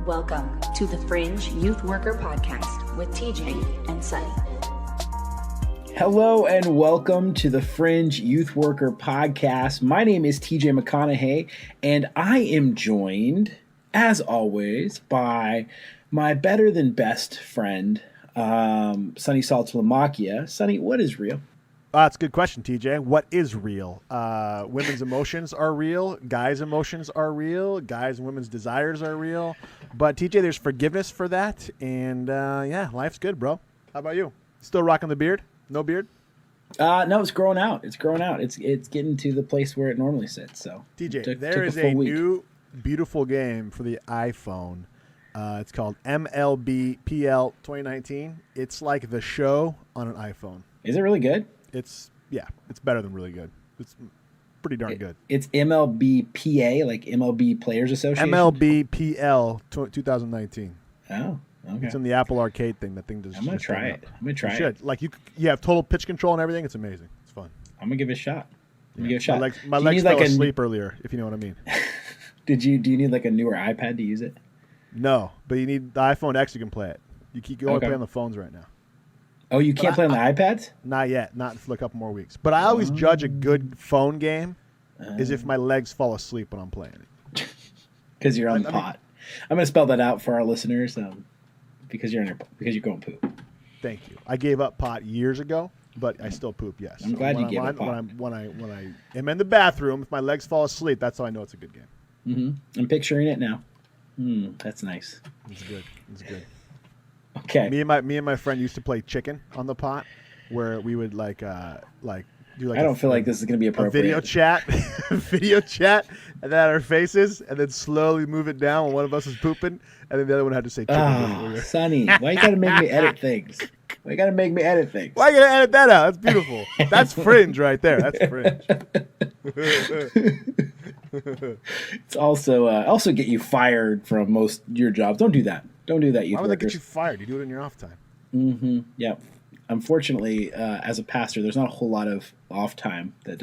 Welcome to the Fringe Youth Worker Podcast with TJ and Sonny. Hello and welcome to the Fringe Youth Worker Podcast. My name is TJ McConaughey, and I am joined, as always, by my better than best friend, Sonny Saltalamacchia. Sonny, what is real? That's a good question, TJ. What is real? Women's emotions are real. Guys' emotions are real. Guys' and women's desires are real. But, TJ, there's forgiveness for that. And, yeah, life's good, bro. How about you? Still rocking the beard? No beard? No, it's growing out. It's growing out. It's getting to the place where it normally sits. So, TJ, there is a new beautiful game for the iPhone. It's called MLB PL 2019. It's like the show on an iPhone. Is it really good? It's better than really good. It's pretty darn good. It's MLB PA, like MLB Players Association? MLB PL 2019. Oh, okay. It's in the Apple Arcade thing. That thing does. I'm going to try it. You should. Like, you have total pitch control and everything. It's amazing. It's fun. I'm going to give it a shot. My legs fell asleep earlier, if you know what I mean. Do you need like a newer iPad to use it? No, but you need the iPhone X. You can play it. You can only play on the phones right now. Oh, you can't play on the iPads? Not yet. Not for a couple more weeks. But I always judge a good phone game is if my legs fall asleep when I'm playing it. Because you're on the pot. I'm going to spell that out for our listeners. Because you're going poop. Thank you. I gave up pot years ago, but I still poop. Yes. I'm glad you gave up pot. When I am in the bathroom, if my legs fall asleep, that's how I know it's a good game. Mm-hmm. I'm picturing it now. That's nice. It's good. It's good. Okay. Me and my friend used to play chicken on the pot, where we would do like. I don't feel like this is going to be appropriate. A video chat, and then our faces, and then slowly move it down when one of us is pooping, and then the other one had to say chicken. Oh, Sonny, why you got to make me edit things? Why you got to make me edit things? Why you got to edit that out? That's beautiful. That's Fringe right there. That's Fringe. It's also get you fired from most your jobs. Don't do that. Don't do that, youth workers. Why would they get you fired? You do it in your off time. Mm-hmm. Yeah. Unfortunately, as a pastor, there's not a whole lot of off time that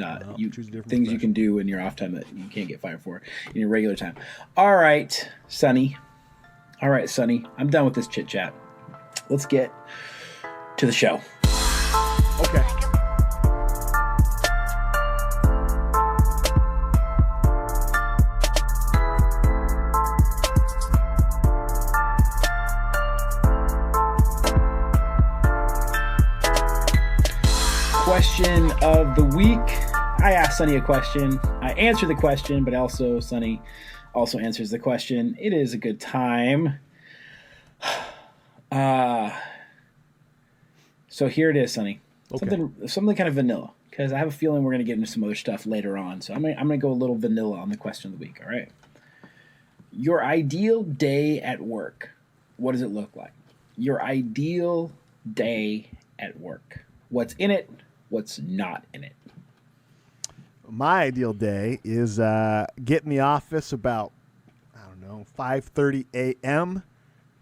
things you can do in your off time that you can't get fired for in your regular time. All right, Sonny. I'm done with this chit chat. Let's get to the show. Okay. Question of the week. I asked Sonny a question. I answered the question, but also Sonny also answers the question. It is a good time. So here it is, Sonny. Okay. Something kind of vanilla, because I have a feeling we're going to get into some other stuff later on. So I'm going to go a little vanilla on the question of the week. All right. Your ideal day at work. What does it look like? Your ideal day at work. What's in it? What's not in it? My ideal day is get in the office about, 5:30 a.m.,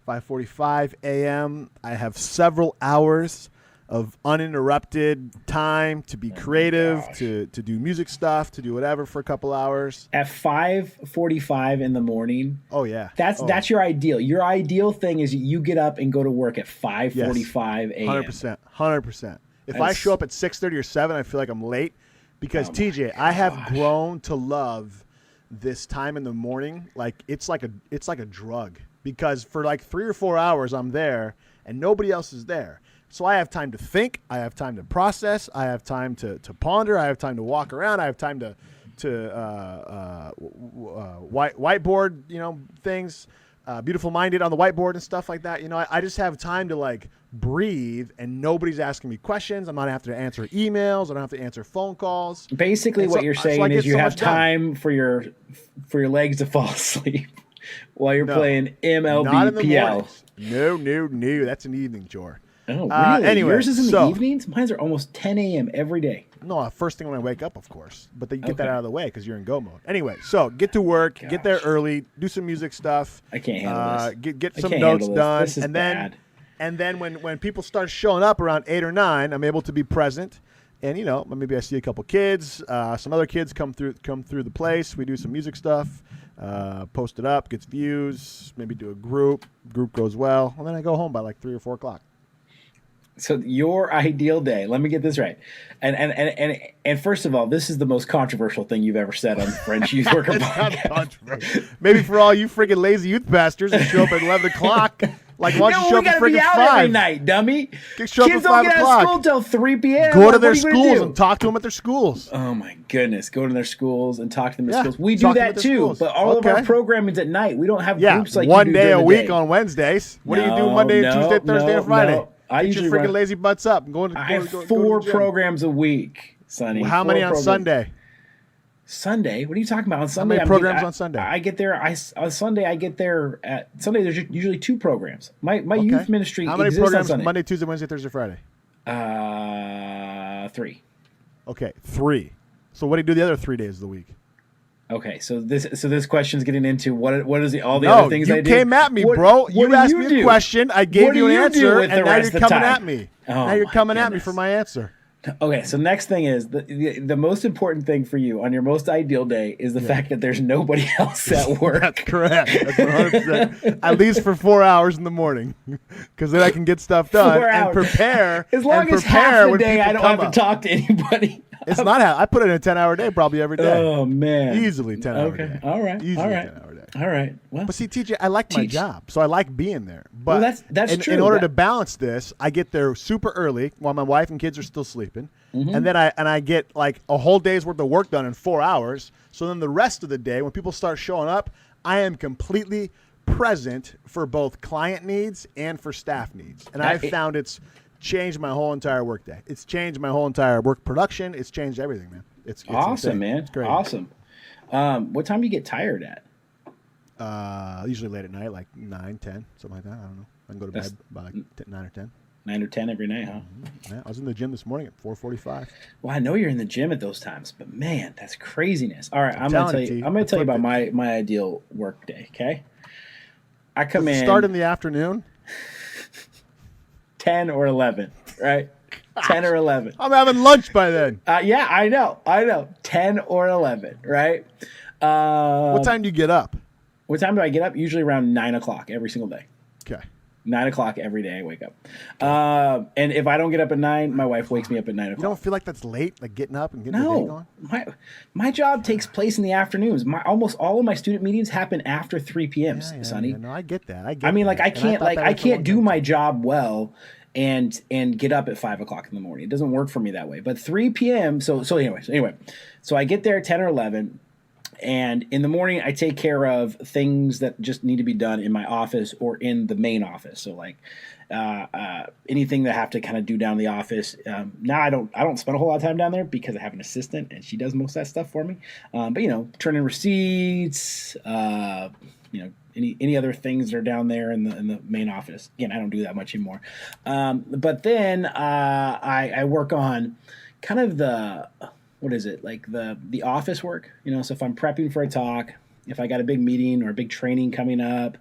5:45 a.m. I have several hours of uninterrupted time to be creative, to do music stuff, to do whatever for a couple hours. At 5:45 in the morning. Oh, yeah. That's your ideal. Your ideal thing is you get up and go to work at 5:45 a.m. 100%. If I show up at 6:30 or 7, I feel like I'm late because, TJ, I have grown to love this time in the morning. Like it's like a drug, because for like 3 or 4 hours I'm there and nobody else is there. So I have time to think, I have time to process, I have time to ponder, I have time to walk around, I have time to whiteboard, things, beautiful minded on the whiteboard and stuff like that. I just have time to like breathe, and nobody's asking me questions. I'm not having to answer emails. I don't have to answer phone calls. Basically, what you're saying is you have time for your legs to fall asleep while you're playing MLB not in the PL. No. That's an evening chore. Oh, really? Anyway, yours is in the evenings? Mine's are almost 10 a.m. every day. No, first thing when I wake up, of course. But then you get that out of the way because you're in go mode. Anyway, so get to work, get there early, do some music stuff. I can't handle this. Get some notes done. This is bad. And then when people start showing up around 8 or 9, I'm able to be present And maybe I see a couple kids, some other kids come through the place. We do some music stuff, post it up, gets views. Maybe do a group goes well, and then I go home by like 3 or 4 o'clock. So your ideal day, let me get this right. And first of all, this is the most controversial thing you've ever said on the Fringe Youth Worker Podcast. Maybe for all you freaking lazy youth bastards who show up at 11 o'clock. Like, why don't you show up at freaking 5? Every night, dummy. Show Kids don't get out of school until 3 p.m. Go to their schools and talk to them at their schools. Oh, my goodness. Go to their schools and talk to them at schools. We do that, too. Schools. But all of our programming's at night. We don't have groups like one you do day a week day. On Wednesdays. What do you do Monday, Tuesday, Thursday, and Friday? No. I Get your freaking lazy butts up. And I have 4 programs a week, Sonny. Well, how many on Sunday? Sunday? What are you talking about? On Sunday, how many programs on Sunday? I get there. On Sunday, I get there at Sunday. There's usually 2 programs. My youth ministry. How many exists programs? On Sunday. Monday, Tuesday, Wednesday, Thursday, Friday. 3. Okay, 3. So what do you do the other 3 days of the week? Okay, so this question's getting into what is all the other things I do. You came at me, bro. You asked me a question. I gave you an answer, and now you're coming at me. Now you're coming at me for my answer. Okay, so next thing is the most important thing for you on your most ideal day is the fact that there's nobody else at work. That's correct. That's 100%. At least for 4 hours in the morning, because then I can get stuff done and prepare. As long as half the day I don't have to talk to anybody. It's not how I put in a 10-hour day probably every day. Oh man, easily 10-hour day. Okay, all right, easily all right, 10-hour day. All right. Well, but see, TJ, I like my job, so I like being there. But that's true. In order to balance this, I get there super early while my wife and kids are still sleeping, and then I get like a whole day's worth of work done in 4 hours. So then the rest of the day, when people start showing up, I am completely present for both client needs and for staff needs, and I've found it's changed my whole entire work day. It's changed my whole entire work production. It's changed everything, man. It's awesome, insane. man. It's great. Awesome. What time do you get tired at? Usually late at night, like 9, 10, something like that. I don't know. I can go to bed by like 9 or 10. 9 or 10 every night, huh? Yeah, I was in the gym this morning at 4:45. Well, I know you're in the gym at those times, but man, that's craziness. All right, I'm gonna tell you about my ideal work day. Okay, I come in. Start in the afternoon. 10 or 11, right? 10 or 11. I'm having lunch by then. Yeah, I know. 10 or 11, right? What time do you get up? What time do I get up? Usually around 9 o'clock every single day. Okay. 9 o'clock every day I wake up. And if I don't get up at 9, my wife wakes me up at 9 o'clock. You don't feel like that's late, like getting up and getting the day going? My job takes place in the afternoons. Almost all of my student meetings happen after 3 p.m., Sonny. Yeah, no, I get that. I mean, like I can't do my job well and get up at 5 o'clock in the morning. It doesn't work for me that way. But 3 p.m. So anyway, so I get there at 10 or 11. And in the morning, I take care of things that just need to be done in my office or in the main office. So like anything that I have to kind of do down in the office. Now I don't spend a whole lot of time down there because I have an assistant and she does most of that stuff for me. But turn in receipts, any other things that are down there in the main office. Again, I don't do that much anymore. But then I work on kind of the office work, so if I'm prepping for a talk, if I got a big meeting or a big training coming up,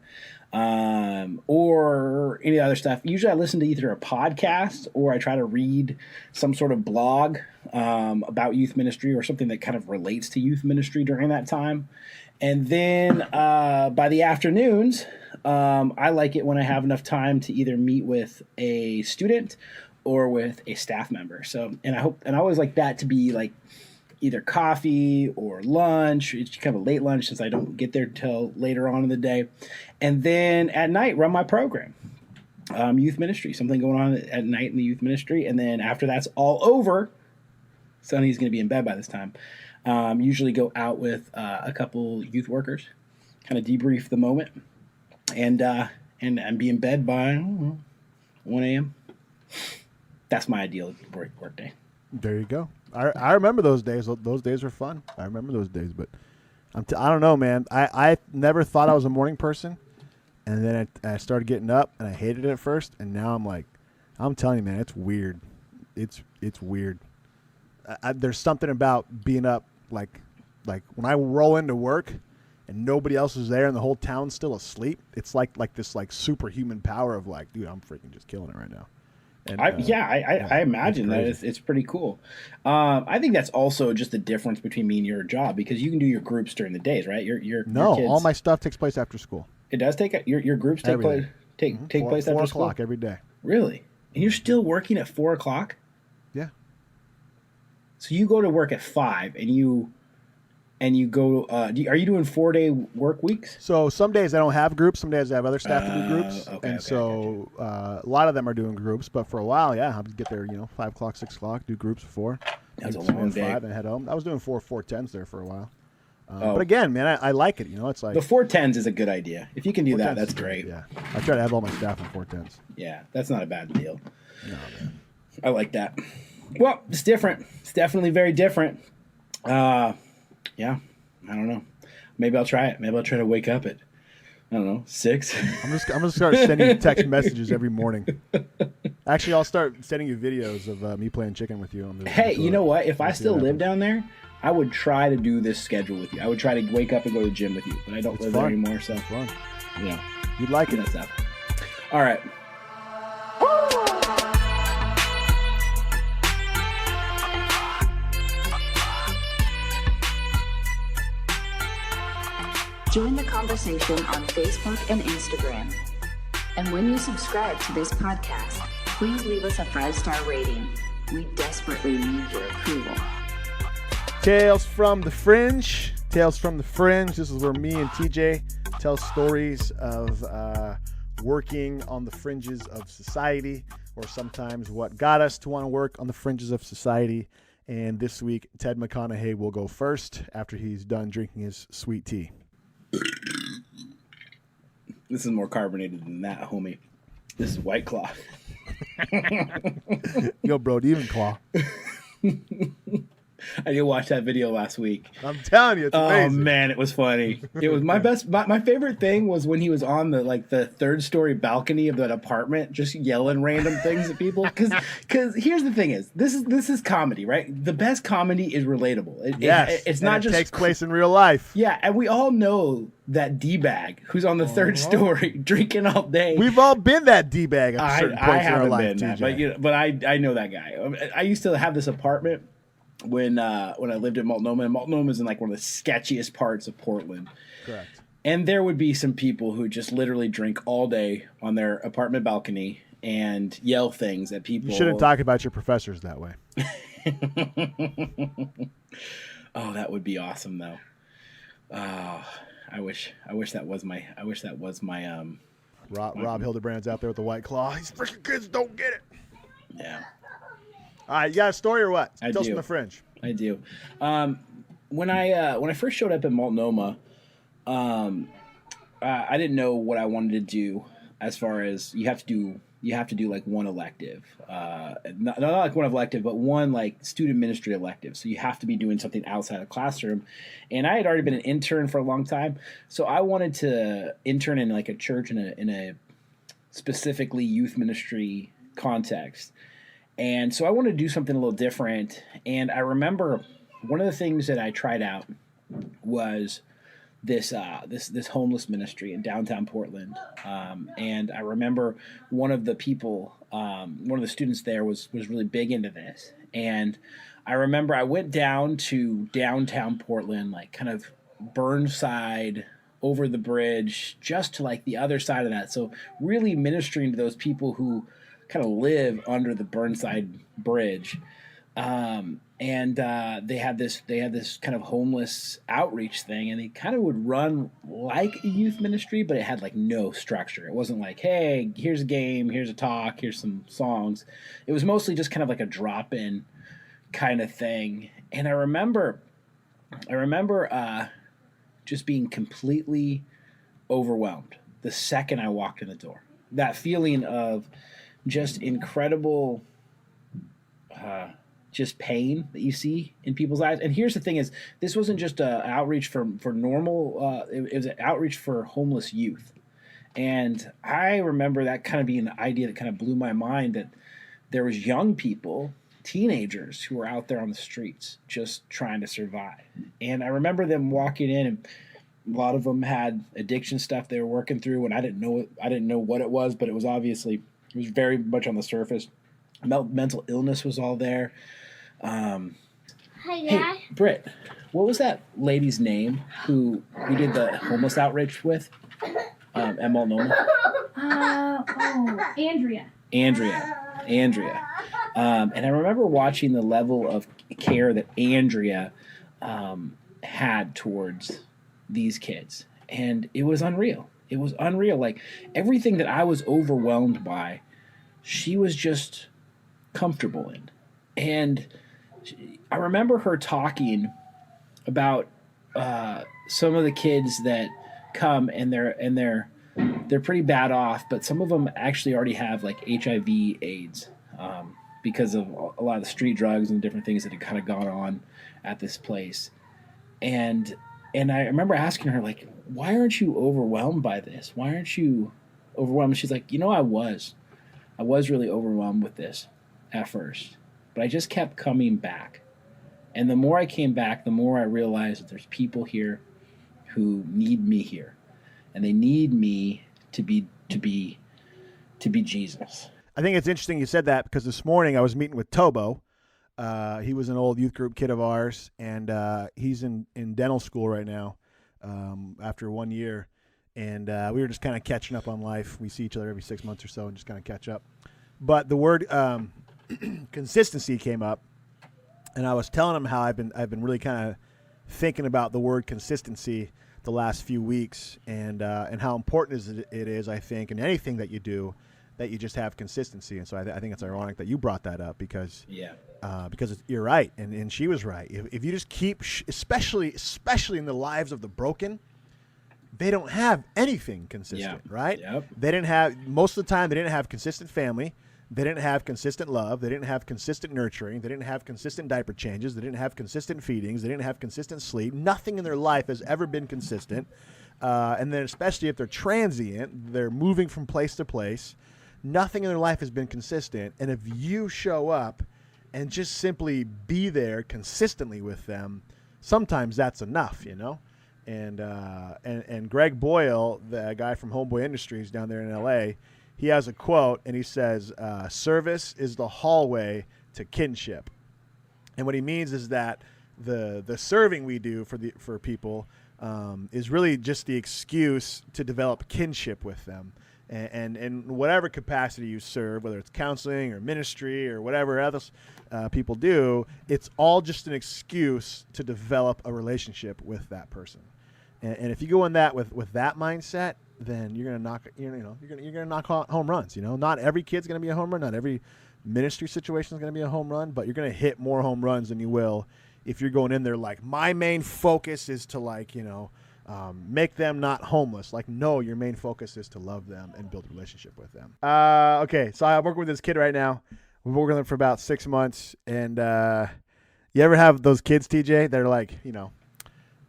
or any other stuff, usually I listen to either a podcast or I try to read some sort of blog about youth ministry or something that kind of relates to youth ministry during that time. And then by the afternoons, I like it when I have enough time to either meet with a student or with a staff member. So, and I always like that to be like either coffee or lunch. It's kind of a late lunch since I don't get there till later on in the day. And then at night, run my program, youth ministry, something going on at night in the youth ministry. And then after that's all over, Sonny's going to be in bed by this time. Usually go out with a couple youth workers, kind of debrief the moment, and be in bed by 1 a.m. That's my ideal work day. There you go. I remember those days. Those days were fun. I remember those days, but I don't know, man. I never thought I was a morning person, and then I started getting up, and I hated it at first, and now I'm telling you, man, it's weird. It's weird. There's something about being up, like when I roll into work, and nobody else is there, and the whole town's still asleep. It's like this like superhuman power of like, dude, I'm freaking just killing it right now. And, I imagine that it's pretty cool. I think that's also just the difference between me and your job, because you can do your groups during the days, right? Your kids, all my stuff takes place after school. It does take your groups take place take place after 4 school? o'clock every day. Really? And you're still working at 4 o'clock? Yeah. So you go to work at 5, and you go. Are you doing 4-day work weeks? So some days I don't have groups. Some days I have other staff to do groups. A lot of them are doing groups. But for a while, I'd get there, 5 o'clock, 6 o'clock, do groups at 4. That's a long day. 5 and head home. I was doing 4-10s there for a while. But again, man, I like it. It's like the 4-10s is a good idea. If you can do that, that's great. Yeah, I try to have all my staff on 4-10s. Yeah, that's not a bad deal. No, man. I like that. Well, it's different. It's definitely very different. Yeah, I don't know. Maybe I'll try it. Maybe I'll try to wake up at, I don't know, 6. I'm gonna start sending you text messages every morning. Actually, I'll start sending you videos of me playing chicken with you. Hey, you know what? If I still live down there, I would try to do this schedule with you. I would try to wake up and go to the gym with you, but I don't live there anymore, so it's fun. Yeah, You'd like it. Stuff. All right. Join the conversation on Facebook and Instagram. And when you subscribe to this podcast, please leave us a 5-star rating. We desperately need your approval. Tales from the Fringe. Tales from the Fringe. This is where me and TJ tell stories of working on the fringes of society, or sometimes what got us to want to work on the fringes of society. And this week, Ted McConaughey will go first after he's done drinking his sweet tea. This is more carbonated than that, homie. This is White Claw. Yo, bro, even Claw. I did watch that video last week. I'm telling you, it's amazing. Oh man, it was funny. It was my best. My favorite thing was when he was on the 3rd-story balcony of that apartment, just yelling random things at people. Because here's the thing: this is comedy, right? The best comedy is relatable. It's not just takes place in real life. Yeah, and we all know that D-bag who's on the 3rd story drinking all day. We've all been that D-bag at certain points in our life, been that, but I know that guy. I used to have this apartment when I lived in Multnomah. And Multnomah is in one of the sketchiest parts of Portland. Correct. And there would be some people who just literally drink all day on their apartment balcony and yell things at people. You shouldn't talk about your professors that way. Oh, that would be awesome though. I wish that was my Rob Hildebrand's out there with the White Claw. These freaking kids don't get it. Yeah. All right, you got a story or what? I Tell us do. from the Fringe. I do. When I first showed up in Multnomah, I didn't know what I wanted to do. As far as you have to do one elective, not one elective, but one student ministry elective. So you have to be doing something outside the classroom. And I had already been an intern for a long time, so I wanted to intern in a church in a specifically youth ministry context. And so I wanted to do something a little different. And I remember one of the things that I tried out was this homeless ministry in downtown Portland. And I remember one of the people, one of the students there was really big into this. And I remember I went down to downtown Portland, kind of Burnside, over the bridge, just to the other side of that. So really ministering to those people who kind of live under the Burnside Bridge. And they had this kind of homeless outreach thing, and they kind of would run like a youth ministry, but it had no structure. It wasn't hey, here's a game, here's a talk, here's some songs. It was mostly just kind of a drop-in kind of thing. And I remember just being completely overwhelmed the second I walked in the door. That feeling of just incredible just pain that you see in people's eyes. And here's the thing is, this wasn't just an outreach for normal, it was an outreach for homeless youth. And I remember that kind of being an idea that kind of blew my mind, that there was young people, teenagers, who were out there on the streets just trying to survive. And I remember them walking in, and a lot of them had addiction stuff they were working through, and I didn't know what it was, but it was very much on the surface. Mental illness was all there. Hey, Hey, Britt, what was that lady's name who we did the homeless outreach with? At Multnomah? Andrea. Andrea. And I remember watching the level of care that Andrea had towards these kids. And it was unreal. It was unreal. Like, everything that I was overwhelmed by, she was just comfortable in. And I remember her talking about some of the kids that come and they're pretty bad off, but some of them actually already have like HIV, AIDS, because of a lot of the street drugs and different things that had kind of gone on at this place. And I remember asking her, like, why aren't you overwhelmed by this? Why aren't you overwhelmed? And she's like, I was really overwhelmed with this at first, but I just kept coming back. And the more I came back, the more I realized that there's people here who need me here, and they need me to be Jesus. I think it's interesting you said that, because this morning I was meeting with Tobo. He was an old youth group kid of ours, and he's in dental school right now after 1 year. And we were just kind of catching up on life. We see each other every 6 months or so and just kind of catch up. But the word consistency came up, and I was telling him how I've been really kind of thinking about the word consistency the last few weeks, and how important it is, I think, in anything that you do, that you just have consistency. And so I think it's ironic that you brought that up, because you're right, and she was right. If you just keep, especially in the lives of the broken, they don't have anything consistent, right? Yep. They didn't have, most of the time, they didn't have consistent family. They didn't have consistent love. They didn't have consistent nurturing. They didn't have consistent diaper changes. They didn't have consistent feedings. They didn't have consistent sleep. Nothing in their life has ever been consistent. And then especially if they're transient, they're moving from place to place. Nothing in their life has been consistent. And if you show up and just simply be there consistently with them, sometimes that's enough, And Greg Boyle, the guy from Homeboy Industries down there in L.A., he has a quote, and he says, service is the hallway to kinship. And what he means is that the serving we do for people is really just the excuse to develop kinship with them. And in whatever capacity you serve, whether it's counseling or ministry or whatever else people do, it's all just an excuse to develop a relationship with that person. And if you go in that with that mindset, then you're gonna knock home runs. Not every kid's gonna be a home run. Not every ministry situation is gonna be a home run. But you're gonna hit more home runs than you will if you're going in there like, my main focus is to make them not homeless. Like, no, your main focus is to love them and build a relationship with them. Okay, so I'm working with this kid right now. We've been working with him for about 6 months, and you ever have those kids, TJ, that are like,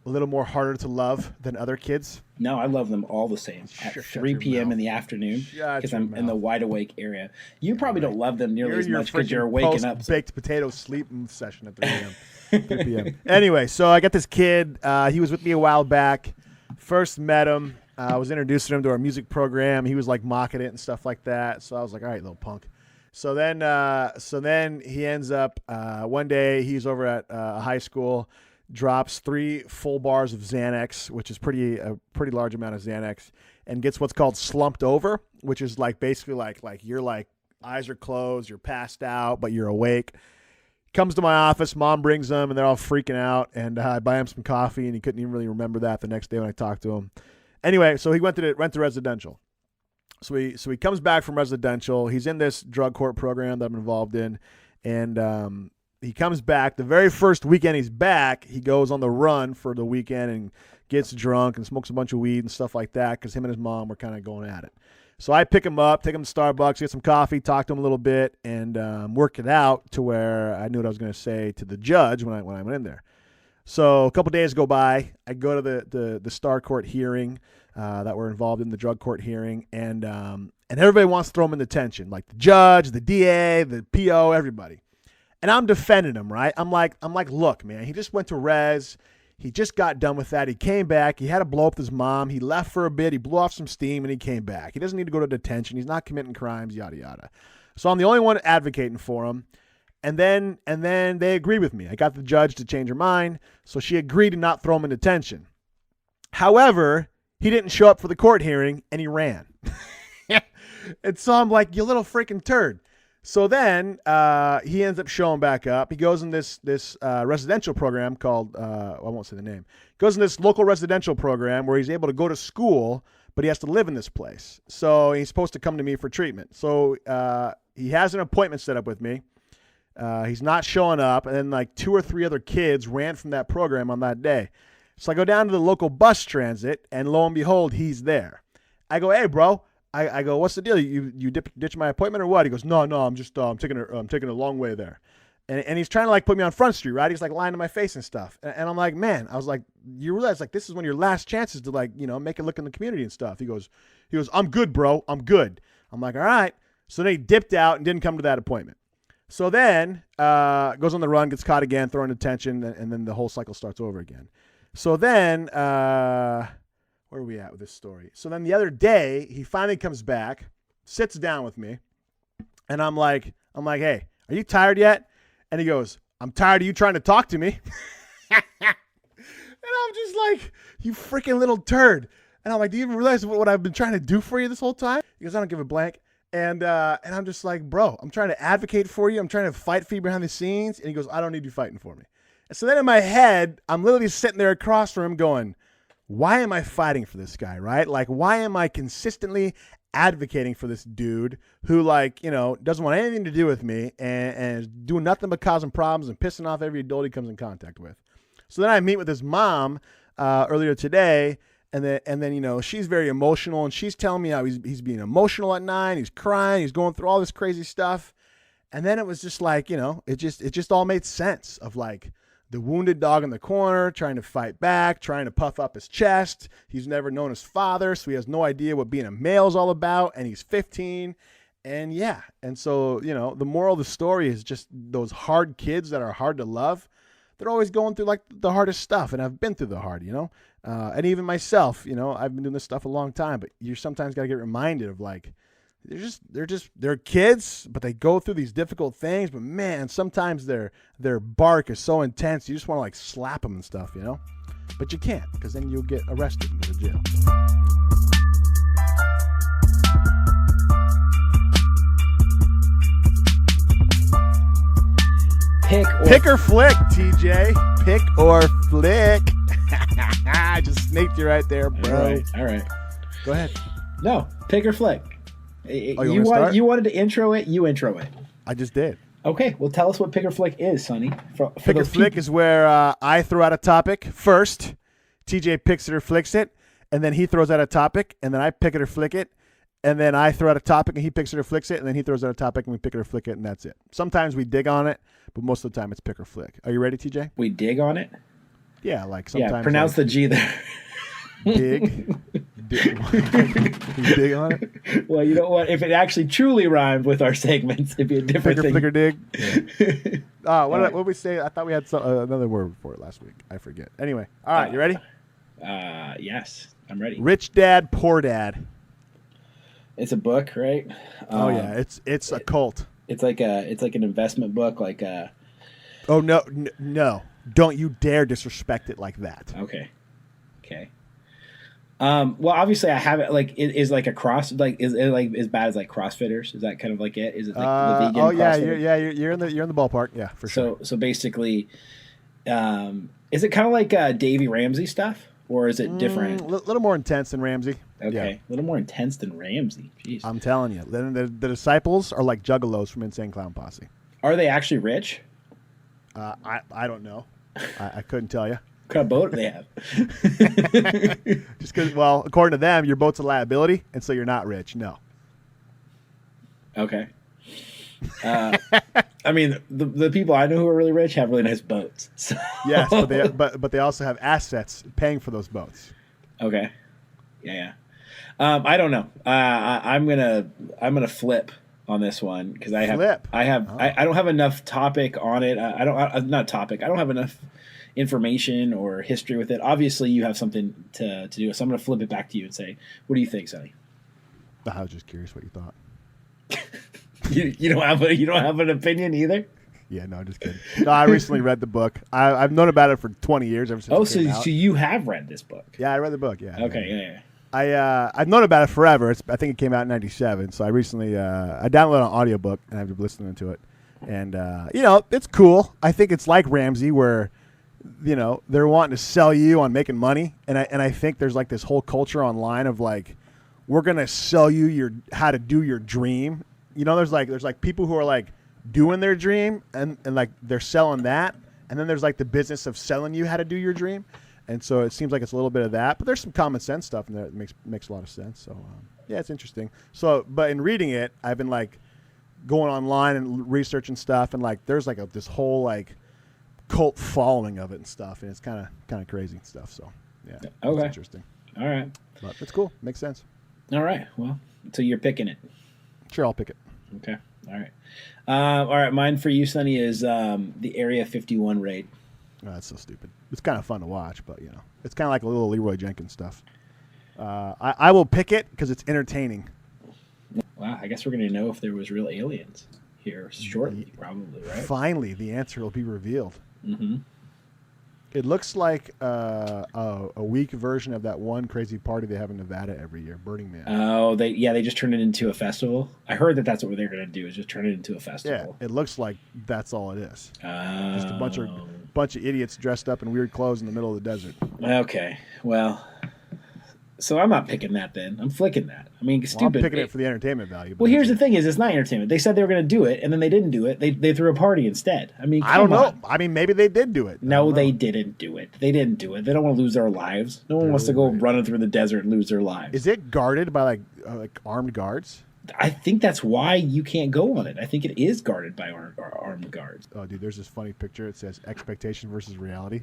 a little more harder to love than other kids? No, I love them all the same. At 3 p.m. in the afternoon, because I'm in the wide awake area. You probably don't love them nearly as much because you're waking up. Baked potato sleep session at 3 a.m. 3 p.m. Anyway, so I got this kid. He was with me a while back. First met him. I was introducing him to our music program. He was like mocking it and stuff like that. So I was like, all right, little punk. So then he ends up one day he's over at a high school, drops 3 full bars of Xanax, which is a pretty large amount of Xanax, and gets what's called slumped over, which is like basically like you're like eyes are closed, you're passed out, but you're awake. Comes to my office, mom brings him, and they're all freaking out, and I buy him some coffee, and he couldn't even really remember that the next day when I talked to him. Anyway, so he went to residential. So he comes back from residential. He's in this drug court program that I'm involved in, and he comes back. The very first weekend he's back, he goes on the run for the weekend and gets drunk and smokes a bunch of weed and stuff like that, because him and his mom were kind of going at it. So I pick him up, take him to Starbucks, get some coffee, talk to him a little bit, and work it out to where I knew what I was going to say to the judge when I went in there. So a couple days go by. I go to the Star Court hearing that we're involved in, the drug court hearing, and everybody wants to throw him in detention, like the judge, the DA, the PO, everybody. And I'm defending him, right? I'm like, look, man, he just went to res. He just got done with that. He came back. He had to blow up his mom. He left for a bit. He blew off some steam, and he came back. He doesn't need to go to detention. He's not committing crimes, yada, yada. So I'm the only one advocating for him. And then they agreed with me. I got the judge to change her mind, so she agreed to not throw him in detention. However, he didn't show up for the court hearing, and he ran. And so I'm like, you little freaking turd. So then he ends up showing back up. He goes in this residential program called, I won't say the name. Goes in this local residential program where he's able to go to school, but he has to live in this place. So he's supposed to come to me for treatment. So he has an appointment set up with me. He's not showing up, and then like 2 or 3 other kids ran from that program on that day. So I go down to the local bus transit, and lo and behold, he's there. I go, hey, bro. I go, what's the deal? You ditch my appointment or what? He goes, no, I'm just I'm taking a long way there, and he's trying to like put me on Front Street, right? He's like lying to my face and stuff, and I'm like, man, I was like, you realize like this is one of your last chances to like make a look in the community and stuff. He goes, I'm good, bro, I'm good. I'm like, all right. So then he dipped out and didn't come to that appointment. So then goes on the run, gets caught again, thrown in detention, and then the whole cycle starts over again. So then, where are we at with this story? So then the other day, he finally comes back, sits down with me, and I'm like, hey, are you tired yet? And he goes, I'm tired of you trying to talk to me. And I'm just like, you freaking little turd. And I'm like, do you even realize what I've been trying to do for you this whole time? He goes, I don't give a blank. And I'm just like, bro, I'm trying to advocate for you. I'm trying to fight for you behind the scenes. And he goes, I don't need you fighting for me. And so then in my head, I'm literally sitting there across from him going, why am I fighting for this guy, right? Like, why am I consistently advocating for this dude who, like, doesn't want anything to do with me and is doing nothing but causing problems and pissing off every adult he comes in contact with? So then I meet with his mom earlier today, and then she's very emotional, and she's telling me how he's being emotional at night, he's crying, he's going through all this crazy stuff. And then it was just like, it just all made sense of like the wounded dog in the corner trying to fight back, trying to puff up his chest. He's never known his father, so he has no idea what being a male is all about, and he's 15. And yeah, and so, the moral of the story is just those hard kids that are hard to love. They're always going through like the hardest stuff, and I've been through the hard, and even myself, I've been doing this stuff a long time, but you sometimes got to get reminded of like, they're kids, but they go through these difficult things, but man, sometimes their bark is so intense, you just want to like slap them and stuff, but you can't, because then you'll get arrested and go to jail. Pick or flick, TJ. Pick or flick. I just snaked you right there, bro. All right. Go ahead. No, pick or flick. You wanted to intro it. You intro it. I just did. Okay. Well, tell us what pick or flick is, Sonny. Pick or flick is where I throw out a topic first. TJ picks it or flicks it, and then he throws out a topic, and then I pick it or flick it. And then I throw out a topic, and he picks it or flicks it, and then he throws out a topic, and we pick it or flick it, and that's it. Sometimes we dig on it, but most of the time it's pick or flick. Are you ready, TJ? We dig on it? Yeah, like sometimes. Yeah, pronounce the G there. Dig. You dig on it? Well, you know what? If it actually truly rhymed with our segments, it'd be a different thing. Flick or dig? Yeah. What did we say? I thought we had another word for it last week. I forget. Anyway. All right, you ready? Yes, I'm ready. Rich Dad, Poor Dad. It's a book, right? Oh yeah, it's a cult. It's like an investment book, like a. Oh no! Don't you dare disrespect it like that. Okay. Well, obviously I have it. Like, is like a cross. Like, is it like as bad as like CrossFitters? Is that kind of like it? Is it like the vegan? Oh yeah, you're in the ballpark. Yeah, for sure. So basically, is it kind of like Davey Ramsey stuff? Or is it different? A little more intense than Ramsey. Okay, yeah. A little more intense than Ramsey. Jeez. I'm telling you. The disciples are like juggalos from Insane Clown Posse. Are they actually rich? I don't know. I couldn't tell you. What kind of boat do they have? Just because, well, according to them, your boat's a liability, and so you're not rich. No. Okay. I mean, the people I know who are really rich have really nice boats. So. Yes, but they also have assets paying for those boats. Okay. Yeah. I don't know. I'm gonna flip on this one because I don't have enough topic on it. I don't have enough information or history with it. Obviously, you have something to do, so I'm gonna flip it back to you and say, what do you think, Sonny? I was just curious what you thought. You don't have an opinion either? Yeah, no, just kidding. No, I recently read the book. I've known about it for 20 years ever since. So you have read this book? Yeah, I read the book. Yeah. Okay. Yeah. I've known about it forever. I think it came out in '97. So I recently I downloaded an audiobook and I've been listening to it. And it's cool. I think it's like Ramsey, where they're wanting to sell you on making money, and I think there's like this whole culture online of like, we're gonna sell you how to do your dream. There's like people who are like doing their dream and like they're selling that, and then there's like the business of selling you how to do your dream, and so it seems like it's a little bit of that, but there's some common sense stuff in there that makes a lot of sense. So yeah, it's interesting. So, but in reading it, I've been like going online and researching stuff, and like there's like this whole like cult following of it and stuff, and it's kind of crazy and stuff. So yeah, okay, it's interesting. All right, but it's cool. Makes sense. All right, well, so you're picking it. Sure, I'll pick it. Okay. All right. Mine for you, Sonny, is the Area 51 raid. Oh, that's so stupid. It's kind of fun to watch, but it's kind of like a little Leroy Jenkins stuff. I will pick it because it's entertaining. Wow, I guess we're going to know if there was real aliens here shortly, probably, right? Finally, the answer will be revealed. Mm-hmm. It looks like a weak version of that one crazy party they have in Nevada every year, Burning Man. Oh, they just turned it into a festival. I heard that's what they're going to do, is just turn it into a festival. Yeah, it looks like that's all it is. Just a bunch of idiots dressed up in weird clothes in the middle of the desert. Okay, well, so I'm not picking that then. I'm flicking that. I mean, stupid. I'm picking it for the entertainment value. Well, here's the thing: it's not entertainment. They said they were going to do it, and then they didn't do it. They threw a party instead. I mean, I don't know. I mean, maybe they did do it. No, they didn't do it. They didn't do it. They don't want to lose their lives. No one wants to go running through the desert and lose their lives. Is it guarded by like armed guards? I think that's why you can't go on it. I think it is guarded by armed guards. Oh, dude, there's this funny picture. It says expectation versus reality.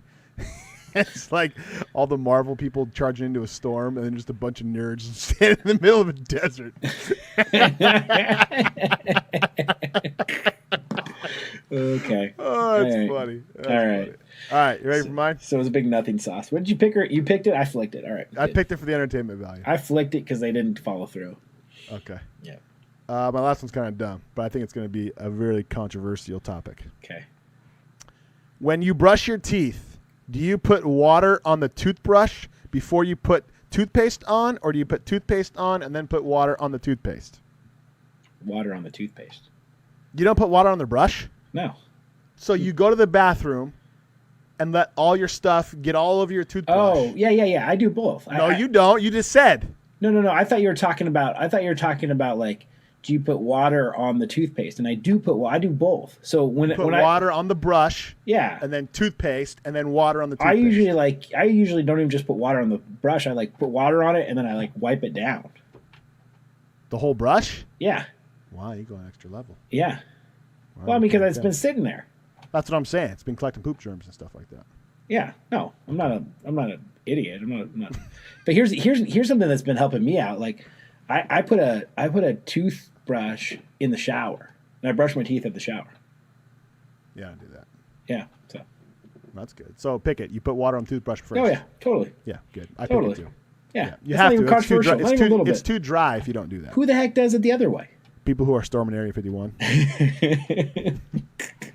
It's like all the Marvel people charging into a storm, and then just a bunch of nerds standing in the middle of a desert. Okay. Oh, that's funny. That's all right. Funny. All right, you ready for mine? So it was a big nothing sauce. What did you pick? You picked it? I flicked it. All right. I picked it for the entertainment value. I flicked it because they didn't follow through. Okay. Yeah. My last one's kind of dumb, but I think it's going to be a really controversial topic. Okay. When you brush your teeth, do you put water on the toothbrush before you put toothpaste on, or do you put toothpaste on and then put water on the toothpaste? Water on the toothpaste. You don't put water on the brush? No. So you go to the bathroom and let all your stuff get all over your toothbrush. Oh, yeah. I do both. No, you don't. You just said. No. I thought you were talking about like, do you put water on the toothpaste? And I do both. So when water on the brush, yeah, and then toothpaste, and then water on the toothpaste. I usually don't even just put water on the brush. I like put water on it and then I like wipe it down. The whole brush? Yeah. Wow, you go an extra level. Yeah. Wow, well, because it's been sitting there. That's what I'm saying. It's been collecting poop germs and stuff like that. Yeah. No, I'm not an idiot. I'm not. But here's something that's been helping me out. Like, I put a toothbrush in the shower, and I brush my teeth at the shower. Yeah, I do that. Yeah. So. That's good. So pick it. You put water on the toothbrush first. Oh yeah, totally. Yeah, good. I totally. pick it too. Yeah. You have to. It's too dry. It's too dry if you don't do that. Who the heck does it the other way? People who are storming Area 51.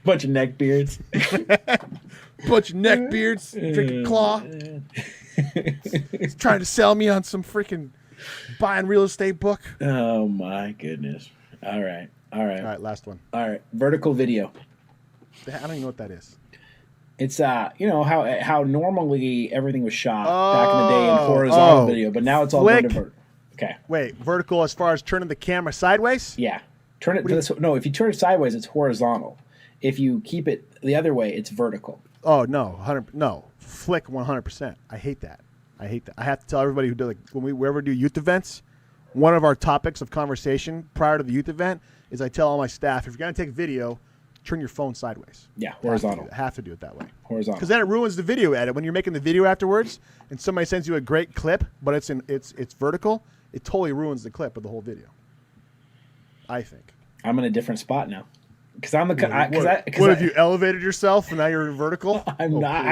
Bunch of neckbeards. Bunch of neckbeards drinking claw. He's trying to sell me on some freaking buying real estate book. Oh my goodness. All right. All right, last one. All right. Vertical video. I don't even know what that is. It's how normally everything was shot back in the day in horizontal video, but now it's all going to vertical. Okay. Wait, vertical as far as turning the camera sideways? Yeah. Turn it to this. No, if you turn it sideways, it's horizontal. If you keep it the other way, it's vertical. Oh no, flick 100%. I hate that. I have to tell everybody who does, like, when we ever do youth events, one of our topics of conversation prior to the youth event is I tell all my staff, if you're going to take video, turn your phone sideways. Yeah, horizontal. Have to do it that way. Horizontal. Because then it ruins the video edit. When you're making the video afterwards and somebody sends you a great clip, but it's vertical, it totally ruins the clip of the whole video. I think. I'm in a different spot now. Because I'm the what have you elevated yourself and now you're vertical? I'm not.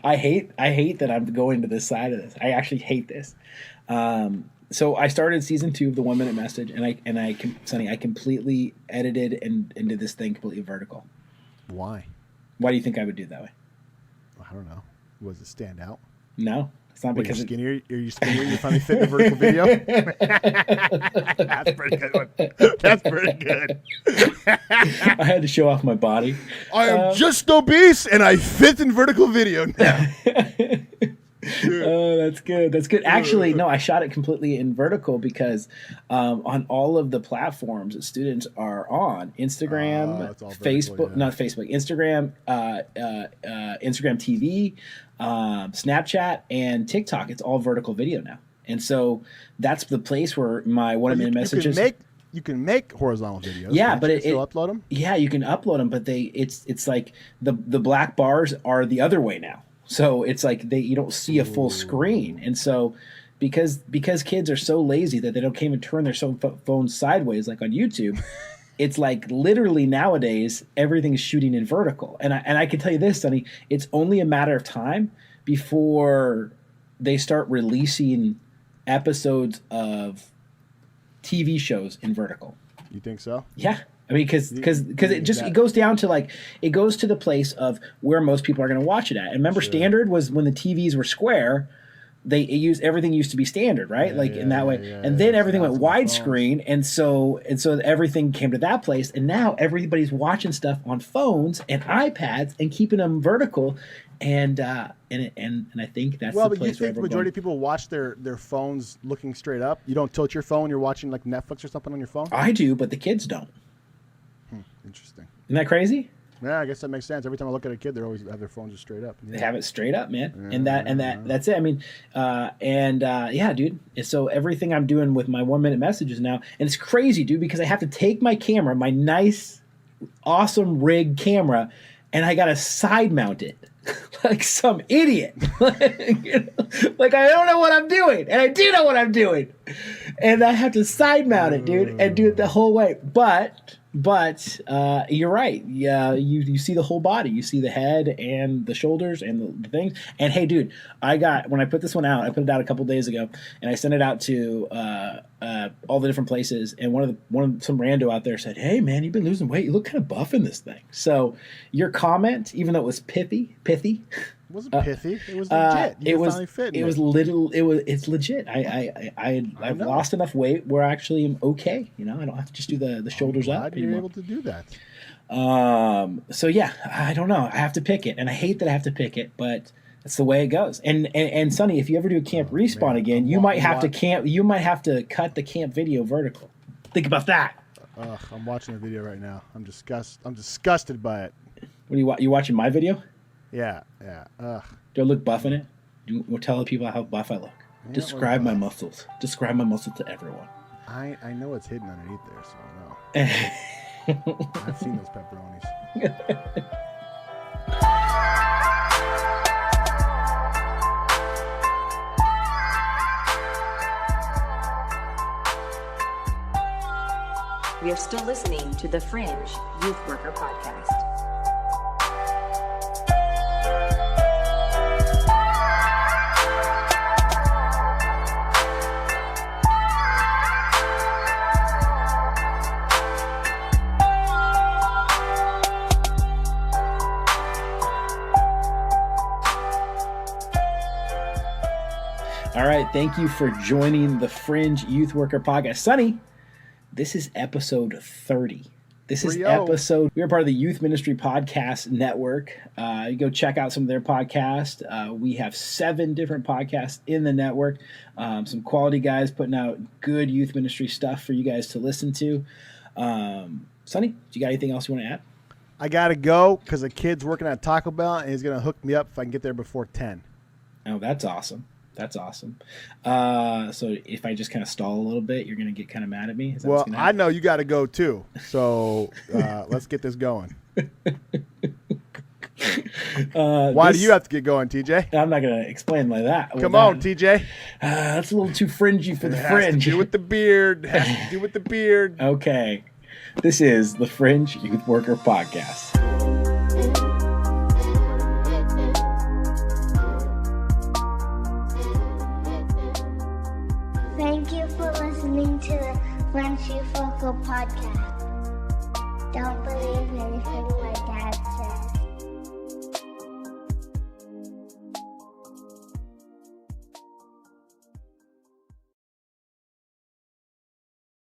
I hate that I'm going to this side of this. I actually hate this. So I started season 2 of the 1 Minute Message, Sonny, I completely edited and did this thing completely vertical. Why? Why do you think I would do it that way? I don't know. Was it stand out? No, it's not because you're skinnier. Are you skinnier? You finally fit in a vertical video. That's pretty good one. That's pretty good. I had to show off my body. I am just obese, and I fit in vertical video now. Oh, that's good. That's good. Actually, no, I shot it completely in vertical because on all of the platforms that students are on, Instagram, Facebook, not Facebook, Instagram, Instagram TV, Snapchat, and TikTok, it's all vertical video now. And so that's the place where my 1 minute messages. You can make horizontal videos. Yeah, but still upload them. Yeah, you can upload them, but it's like the black bars are the other way now. So it's like you don't see a full screen, and so because kids are so lazy that they can't even turn their phone sideways like on YouTube, it's like literally nowadays everything's shooting in vertical. And I can tell you this, Sonny, it's only a matter of time before they start releasing episodes of TV shows in vertical. You think so? Yeah. I mean, because it goes down to it goes to the place of where most people are going to watch it at. And remember, standard was when the TVs were square, everything used to be standard, right? In that way. And then everything went widescreen, and so everything came to that place. And now everybody's watching stuff on phones and iPads and keeping them vertical. And I think that's the place. Well, but you think the majority of people watch their phones looking straight up? You don't tilt your phone. You're watching like Netflix or something on your phone. I do, but the kids don't. Interesting. Isn't that crazy? Yeah, I guess that makes sense. Every time I look at a kid, they always have their phones just straight up. Yeah. They have it straight up, man. Yeah, that's it. I mean, yeah, dude. So everything I'm doing with my 1 minute messages now, and it's crazy, dude, because I have to take my camera, my nice, awesome rig camera, and I got to side mount it like some idiot. Like I don't know what I'm doing, and I do know what I'm doing, and I have to side mount it, dude, and do it the whole way. But you're right. Yeah, you see the whole body. You see the head and the shoulders and the things. And hey, dude, when I put this one out, I put it out a couple days ago, and I sent it out to all the different places. And some rando out there said, "Hey, man, you've been losing weight. You look kind of buff in this thing." So your comment, even though it was pithy. It wasn't pithy. It was legit. It's legit. I've lost enough weight where I actually am okay. I don't have to just do the shoulders up. How do you able to do that? So yeah, I don't know. I have to pick it, and I hate that I have to pick it, but that's the way it goes. And Sonny, if you ever do a camp respawn again, you might have to cut the camp video vertical. Think about that. Ugh, I'm watching the video right now. I'm disgusted by it. What are you watching my video? Yeah. Ugh. Do I look buff in it? We'll tell the people how buff I look. Describe my muscles. Describe my muscles to everyone. I know it's hidden underneath there, so I know. I've seen those pepperonis. We are still listening to the Fringe Youth Worker Podcast. All right, thank you for joining the Fringe Youth Worker Podcast. Sonny, this is episode 30. We are part of the Youth Ministry Podcast Network. You go check out some of their podcasts. We have 7 different podcasts in the network. Some quality guys putting out good youth ministry stuff for you guys to listen to. Sonny, do you got anything else you want to add? I got to go because a kid's working at Taco Bell, and he's going to hook me up if I can get there before 10. Oh, that's awesome. That's awesome. So if I just kind of stall a little bit, you're going to get kind of mad at me? Well, I know you got to go too. So let's get this going. Why do you have to get going, TJ? I'm not going to explain like that. Come on, TJ. That's a little too fringy for the Fringe. Has to do with the beard. Has to do with the beard. Okay. This is the Fringe Youth Worker Podcast. Thank you Fringe Youth Worker Podcast. Don't believe anything my dad said.